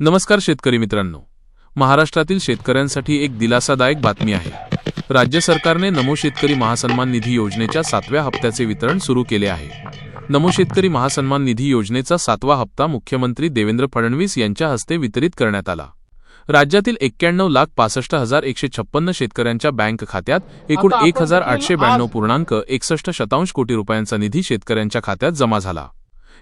नमस्कार शेतकरी मित्रांनो, महाराष्ट्रातील शेतकऱ्यांसाठी एक दिलासादायक बातमी आहे। राज्य सरकारने नमो शेतकरी महासन्मान निधी योजनेच्या 7व्या हप्त्याचे वितरण सुरू केले आहे। नमो शेतकरी महासन्मान निधी योजनेचा 7वा हप्ता मुख्यमंत्री देवेंद्र फडणवीस यांच्या हस्ते वितरित करण्यात आला। राज्यातील 91,65,156 शेतकऱ्यांच्या बँक खात्यात एकूण 1,892.61 कोटी रुपयांचा निधी शेतकऱ्यांच्या खात्यात जमा झाला।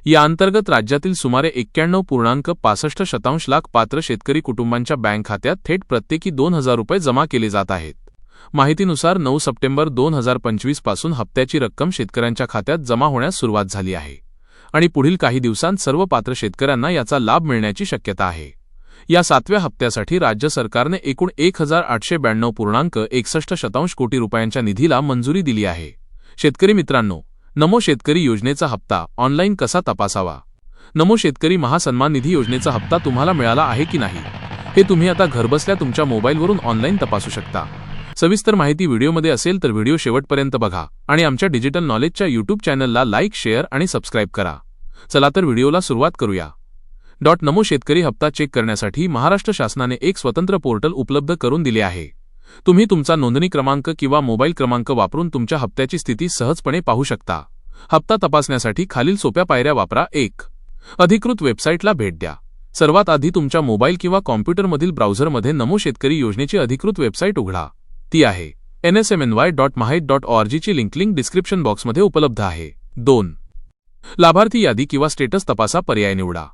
या अंतर्गत राज्यातील सुमारे 91.65 लाख पात्र शेतकरी कुटुंबांच्या बँक खात्यात थेट प्रत्येकी 2,000 रुपये जमा केले जात आहेत। माहितीनुसार 9 सप्टेंबर 2025 पासून हप्त्याची रक्कम शेतकऱ्यांच्या खात्यात जमा होण्यास सुरुवात झाली आहे आणि पुढील काही दिवसांत सर्व पात्र शेतकऱ्यांना याचा लाभ मिळण्याची शक्यता आहे। या 7व्या हप्त्यासाठी राज्य सरकारने एकूण 1,892.61 कोटी रुपयांच्या निधीला मंजुरी दिली आहे। शेतकरी मित्रांनो, नमो शेतकरी योजनेचा हप्ता ऑनलाईन कसा तपासावा? नमो शेतकरी महासन्मान निधी योजनेचा हप्ता तुम्हाला मिळाला आहे की नाही हे तुम्ही आता घरबसल्या तुमच्या मोबाईलवरून ऑनलाईन तपासू शकता। सविस्तर माहिती व्हिडिओमध्ये असेल तर व्हिडिओ शेवटपर्यंत बघा आणि आमच्या डिजिटल नॉलेजच्या यूट्यूब चॅनलला लाईक, शेअर आणि सबस्क्राईब करा। चला तर व्हिडिओला सुरुवात करूया। नमो शेतकरी हप्ता चेक करण्यासाठी महाराष्ट्र शासनाने एक स्वतंत्र पोर्टल उपलब्ध करून दिले आहे। तुम्ही तुमचा नोंदणी क्रमांक किंवा मोबाईल क्रमांक वापरून तुमच्या हप्त्याची स्थिती सहजपणे पाहू शकता। हप्ता तपासण्यासाठी खालील सोप्या पायऱ्या वापरा। 1. अधिकृत वेबसाईटला भेट द्या। सर्वात आधी तुमच्या मोबाईल किंवा कॉम्प्युटरमधील ब्राउझरमध्ये नमो शेतकरी योजनेची अधिकृत वेबसाईट उघडा। ती आहे nsmny.mahit.org ची लिंक डिस्क्रिप्शन बॉक्समध्ये उपलब्ध आहे। 2. लाभार्थी यादी किंवा स्टेटस तपासा पर्याय निवडा।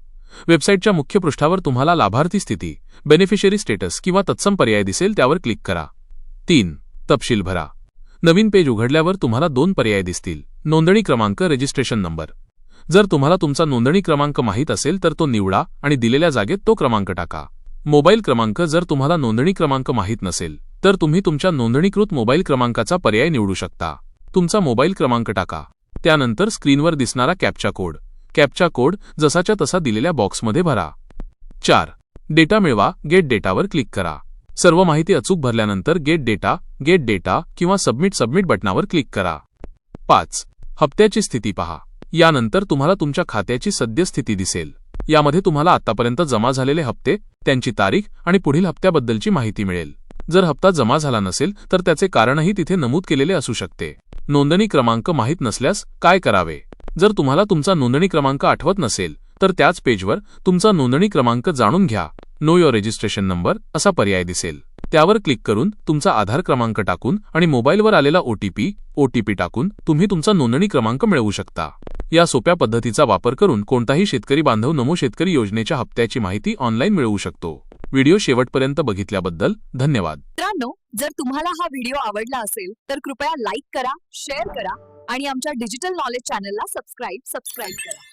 वेबसाईटच्या मुख्य पृष्ठावर तुम्हाला लाभार्थी स्थिती, बेनिफिशियरी स्टेटस किंवा तत्सम पर्याय दिसेल, त्यावर क्लिक करा। 3. तपशील भरा। नवीन पेज उघडल्यावर तुम्हाला 2 पर्याय दिसतील, नोंदणी क्रमांक, रजिस्ट्रेशन नंबर। जर तुम्हाला तुमचा नोंदणी क्रमांक माहीत असेल तर तो निवडा आणि दिलेल्या जागेत तो क्रमांक टाका। मोबाईल क्रमांक, जर तुम्हाला नोंदणी क्रमांक माहीत नसेल तर तुम्ही तुमच्या नोंदणीकृत मोबाईल क्रमांकाचा पर्याय निवडू शकता। तुमचा मोबाईल क्रमांक टाका। त्यानंतर स्क्रीनवर दिसणारा कॅप्चा कोड जसाच्या तसा दिलेल्या बॉक्समध्ये भरा। 4. डेटा मिळवा, गेट डेटावर क्लिक करा। सर्व माहिती अचूक भरल्यानंतर गेट डेटा किंवा सबमिट बटनावर क्लिक करा। 5. हप्त्याची स्थिती पहा। यानंतर तुम्हाला तुमच्या खात्याची सद्यस्थिती दिसेल। यामध्ये तुम्हाला आतापर्यंत जमा झालेले हप्ते, त्यांची तारीख आणि पुढील हप्त्याबद्दलची माहिती मिळेल। जर हप्ता जमा झाला नसेल तर त्याचे कारणही तिथे नमूद केलेले असू शकते। नोंदणी क्रमांक माहीत नसल्यास काय करावे? जर तुम्हाला तुमचा नोंदणी क्रमांक आठवत नसेल तर त्याच पेजवर तुमचा नोंदणी क्रमांक जाणून घ्या, नो युअर रजिस्ट्रेशन नंबर असा पर्याय दिसेल। त्यावर क्लिक करून तुमचा आधार क्रमांक टाकून आणि मोबाईलवर आलेला ओटीपी टाकून तुम्ही तुमचा नोंदणी क्रमांक मिळवू शकता। या सोप्या पद्धतीचा वापर करून कोणताही शेतकरी बांधव नमो शेतकरी योजनेच्या हप्त्याची माहिती ऑनलाईन मिळवू शकतो। व्हिडिओ शेवटपर्यंत बघितल्याबद्दल धन्यवाद। मित्रांनो, जर तुम्हाला हा व्हिडिओ आवडला असेल तर कृपया लाईक करा, शेअर करा आणि आमच्या डिजिटल नॉलेज चॅनलला सबस्क्राईब करा।